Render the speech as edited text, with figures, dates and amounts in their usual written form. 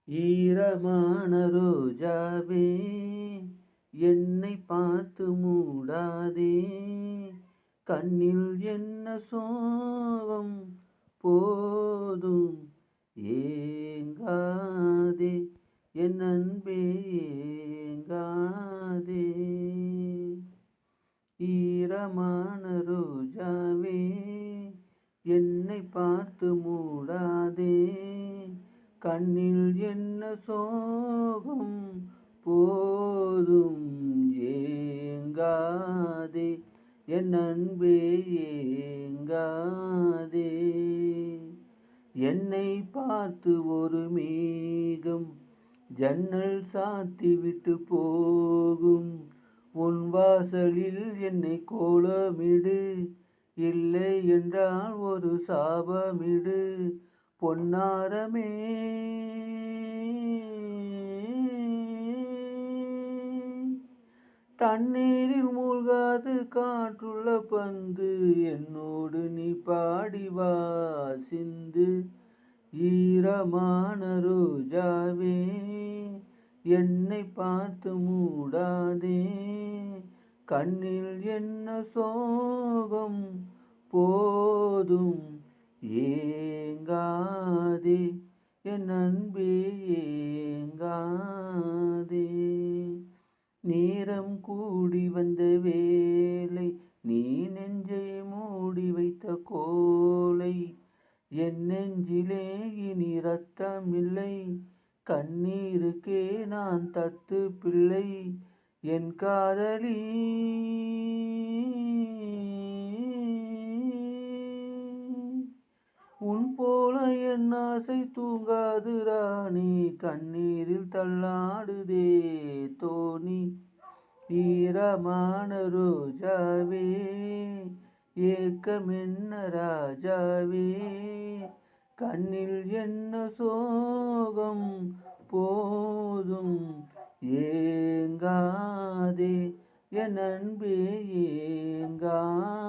ஈரமான ரோஜாவே என்னை பார்த்து மூடாதே, கண்ணில் என்ன சோகம் போதும் ஏங்காதே, என் அன்பே ஏங்காதே. ஈரமான ரோஜாவே என்னை பார்த்து மூடாதே, கண்ணில் என்ன சோகம் போதும் ஏங்காதே, என் அன்பே ஏங்காதே. என்னை பார்த்து ஒரு மேகம் ஜன்னல் சாத்தி விட்டு போகும், உன் வாசலில் என்னை கோலமிடு, இல்லை என்றால் ஒரு சாபமிடு பொன்னாரமே. தண்ணீரில் மூழ்காது காற்றுள்ள பந்து, என்னோடு நீ பாடிவா சிந்து. ஈரமான ரோஜாவே என்னை பார்த்து மூடாதே, கண்ணில் என்ன சோகம் போதும் ஏங்காதே, என் அன்பே ஏங்காதே. நேரம் கூடி வந்த வேலை, நீ நெஞ்சை மூடி வைத்த கோலை, என் நெஞ்சிலே இனி ரத்தமில்லை, கண்ணீருக்கே நான் தத்து பிள்ளை. என் காதலி உன் போல என் ஆசை தூங்காது ராணி, கண்ணீரில் தள்ளாடுதே தோணி. ஈரமான ரோஜாவே ஏக்கம் என்ன ராஜாவே, கண்ணில் என்ன சோகம் போதும் ஏங்காதே, என் அன்பே ஏங்காதே.